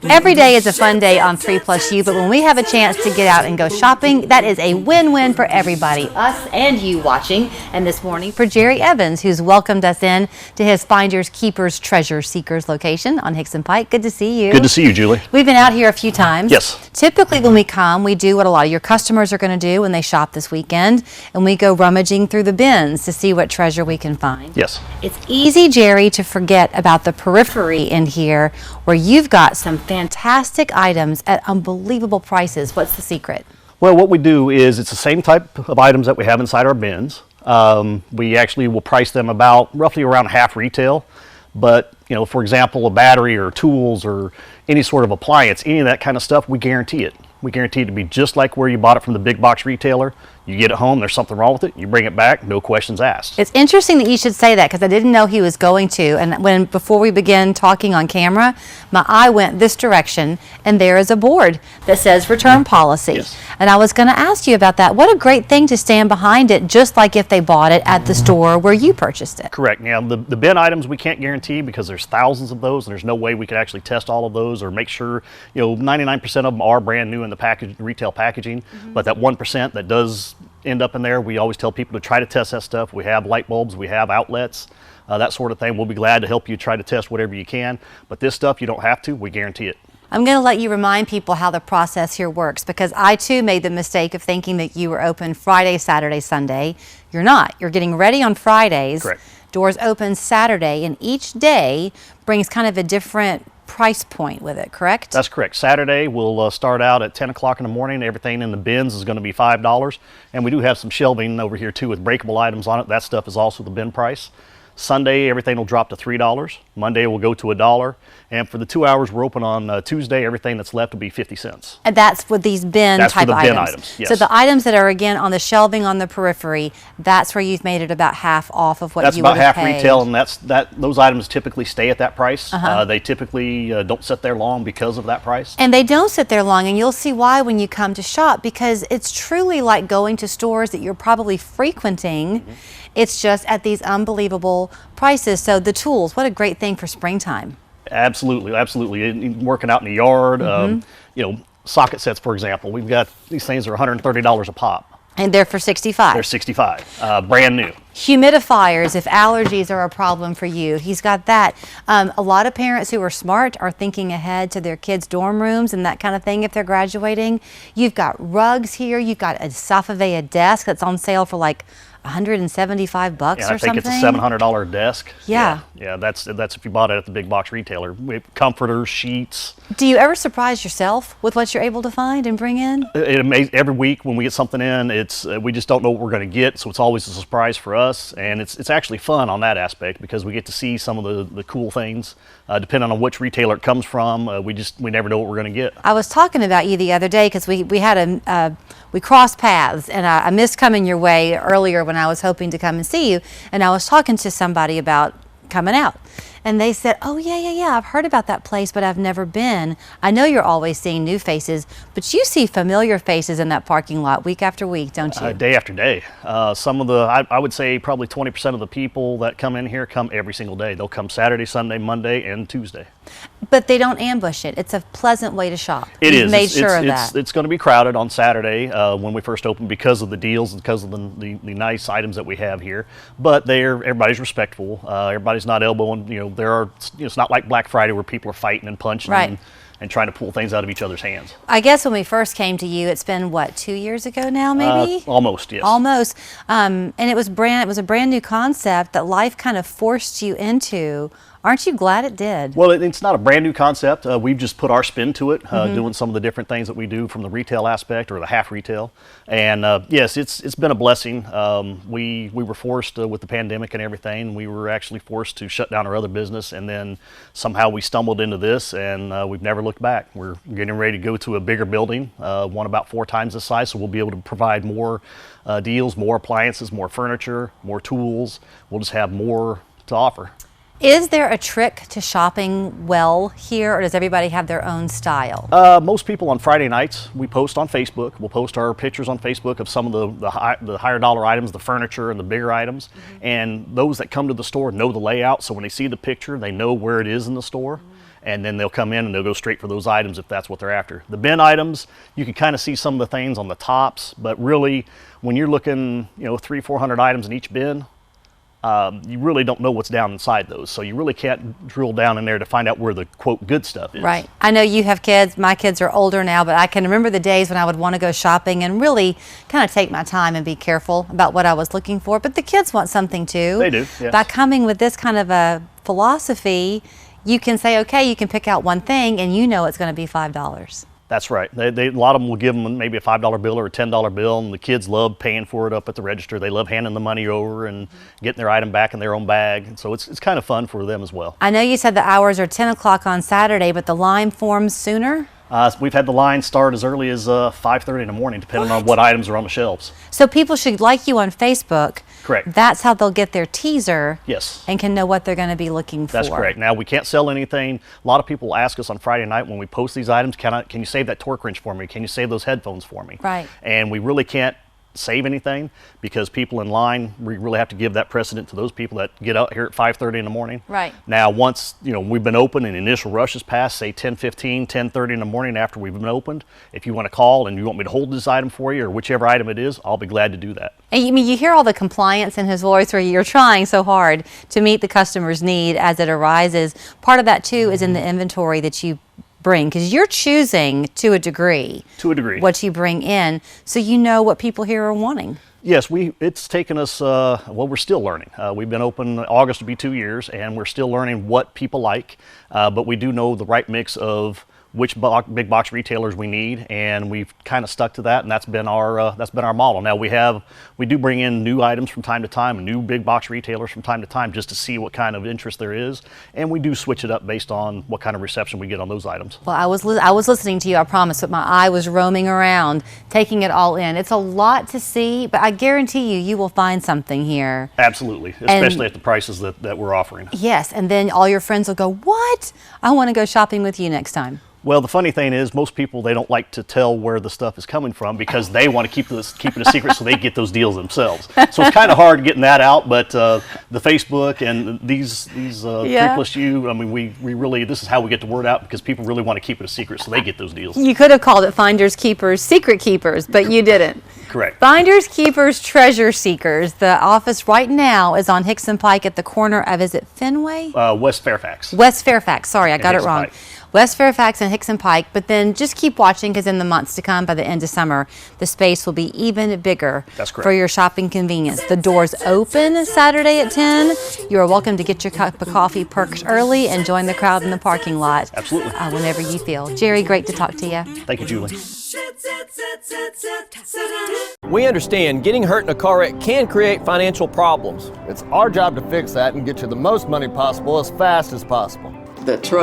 Every day is a fun day on 3+U, but when we have a chance to get out and go shopping, that is a win-win for everybody, us and you watching. And this morning for Jerry Evans, who's welcomed us in to his Finders Keepers Treasure Seekers location on Hickson Pike. Good to see you. Good to see you, Julie. We've been out here a few times. Yes. Typically when we come, we do what a lot of your customers are going to do when they shop this weekend, and we go rummaging through the bins to see what treasure we can find. Yes. It's easy, Jerry, to forget about the periphery in here where you've got some fantastic items at unbelievable prices. What's the secret? Well, what we do is it's the same type of items that we have inside our bins. We actually will price them about roughly around half retail. But, you know, for example, a battery or tools or any sort of appliance, any of that kind of stuff, we guarantee it. We guarantee it to be just like where you bought it from the big box retailer. You get it home, there's something wrong with it, you bring it back, no questions asked. It's interesting that you should say that because I didn't know he was going to. And before we began talking on camera, my eye went this direction, and there is a board that says return policy. Yes. And I was going to ask you about that. What a great thing to stand behind it, just like if they bought it at the store where you purchased it. Correct. Now, the bin items we can't guarantee because there's thousands of those, and there's no way we could actually test all of those or make sure, you know, 99% of them are brand new in the retail packaging, but that 1% that does end up in there, we always tell people to try to test that stuff. We have light bulbs, we have outlets, that sort of thing. We'll be glad to help you try to test whatever you can, but this stuff you don't have to, we guarantee it. I'm going to let you remind people how the process here works because I too made the mistake of thinking that you were open Friday, Saturday, Sunday. You're not. You're getting ready on Fridays. Correct. Doors open Saturday, and each day brings kind of a different price point with it, correct? That's correct. Saturday we'll start out at 10 o'clock in the morning. Everything in the bins is going to be $5, and we do have some shelving over here too with breakable items on it. That stuff is also the bin price. Sunday everything will drop to $3. Monday will go to $1, and for the 2 hours we're open on Tuesday, everything that's left will be 50 cents. And that's with these bin That's type for the items. bin items, yes. So the items that are again on the shelving on the periphery, that's where you've made it about half off of what That's you would about have half paid. retail, and those items typically stay at that price. They typically don't sit there long because of that price. And they don't sit there long, and you'll see why when you come to shop, because it's truly like going to stores that you're probably frequenting. It's just at these unbelievable prices. So the tools, what a great thing for springtime. Absolutely, absolutely. Working out in the yard, you know, socket sets, for example. We've got these things are $130 a pop. And they're for $65. They're $65, brand new. Humidifiers, if allergies are a problem for you, he's got that. A lot of parents who are smart are thinking ahead to their kids' dorm rooms and that kind of thing if they're graduating. You've got rugs here. You've got a Safavea desk that's on sale for like $175 or something. I think it's a $700 desk. Yeah. Yeah, that's if you bought it at the big box retailer. We have comforters, sheets. Do you ever surprise yourself with what you're able to find and bring in? Every week when we get something in, it's we just don't know what we're going to get, so it's always a surprise for us, and it's actually fun on that aspect because we get to see some of the cool things. Depending on which retailer it comes from, we never know what we're going to get. I was talking about you the other day because we had we crossed paths, and I missed coming your way earlier when I was hoping to come and see you, and I was talking to somebody about coming out. And they said, oh, yeah, I've heard about that place, but I've never been. I know you're always seeing new faces, but you see familiar faces in that parking lot week after week, don't you? Day after day. Some of I would say probably 20% of the people that come in here come every single day. They'll come Saturday, Sunday, Monday, and Tuesday. But they don't ambush it. It's a pleasant way to shop. It You've is. made sure of that. It's going to be crowded on Saturday when we first open because of the deals and because of the nice items that we have here. But everybody's respectful. Everybody's not elbowing. You know, it's not like Black Friday where people are fighting and punching and trying to pull things out of each other's hands. I guess when we first came to you, it's been what, 2 years ago now, maybe? Almost, yes. Almost. And it was a brand new concept that life kind of forced you into. Aren't you glad it did? Well, it's not a brand new concept. We've just put our spin to it, doing some of the different things that we do from the retail aspect or the half retail. And yes, it's been a blessing. We were forced with the pandemic and everything. We were actually forced to shut down our other business, and then somehow we stumbled into this, and we've never looked back. We're getting ready to go to a bigger building, one about 4 times the size, so we'll be able to provide more deals, more appliances, more furniture, more tools. We'll just have more to offer. Is there a trick to shopping well here, or does everybody have their own style? Most people on Friday nights, we post on Facebook. We'll post our pictures on Facebook of some of the higher dollar items, the furniture and the bigger items. And those that come to the store know the layout, so when they see the picture, they know where it is in the store. and then they'll come in and they'll go straight for those items if that's what they're after. The bin items, you can kind of see some of the things on the tops, but really when you're looking, 300-400 items in each bin, you really don't know what's down inside those. So you really can't drill down in there to find out where the quote good stuff is. Right. I know you have kids. My kids are older now, but I can remember the days when I would want to go shopping and really kind of take my time and be careful about what I was looking for. But the kids want something too. They do, yes. By coming with this kind of a philosophy, you can say, okay, you can pick out one thing and you know it's going to be $5. That's right. A lot of them will give them maybe a $5 bill or a $10 bill, and the kids love paying for it up at the register. They love handing the money over and getting their item back in their own bag. And so it's kind of fun for them as well. I know you said the hours are 10 o'clock on Saturday, but the line forms sooner? We've had the line start as early as 5:30 in the morning, depending on what items are on the shelves. So people should like you on Facebook. Correct. That's how they'll get their teaser. Yes. And can know what they're going to be looking for. That's correct. Now, we can't sell anything. A lot of people ask us on Friday night when we post these items, can you save that torque wrench for me? Can you save those headphones for me? Right. And we really can't save anything because people in line, we really have to give that precedent to those people that get out here at 5:30 in the morning. Right. Now, once we've been open and initial rushes pass, say 10:15, 10:30 in the morning after we've been opened, if you want to call and you want me to hold this item for you or whichever item it is, I'll be glad to do that. And you hear all the compliance in his voice where you're trying so hard to meet the customer's need as it arises. Part of that too is in the inventory that you bring, because you're choosing to a degree what you bring in, so you know what people here are wanting. Yes, it's taken us, we're still learning. We've been open, August will be 2 years, and we're still learning what people like, but we do know the right mix of which big box retailers we need, and we've kind of stuck to that, and that's been our model. Now we do bring in new items from time to time, and new big box retailers from time to time, just to see what kind of interest there is, and we do switch it up based on what kind of reception we get on those items. Well, I was listening to you, I promise, but my eye was roaming around, taking it all in. It's a lot to see, but I guarantee you will find something here. Absolutely, especially at the prices that we're offering. Yes, and then all your friends will go, what? I want to go shopping with you next time. Well, the funny thing is, most people, they don't like to tell where the stuff is coming from because they want to keep it a secret so they get those deals themselves. So it's kind of hard getting that out, but the Facebook and these 3+U, I mean, we really, this is how we get the word out because people really want to keep it a secret so they get those deals. You could have called it Finders Keepers, Secret Keepers, but you didn't. Correct. Finders Keepers, Treasure Seekers. The office right now is on Hickson Pike at the corner of, is it Fenway? West Fairfax. West Fairfax, sorry, I got it wrong. Pike. West Fairfax and Hickson Pike, but then just keep watching because in the months to come, by the end of summer, the space will be even bigger. That's correct. For your shopping convenience. The doors open Saturday at 10. You are welcome to get your cup of coffee perked early and join the crowd in the parking lot. Absolutely. Whenever you feel. Jerry, great to talk to you. Thank you, Julie. We understand getting hurt in a car wreck can create financial problems. It's our job to fix that and get you the most money possible as fast as possible. The truck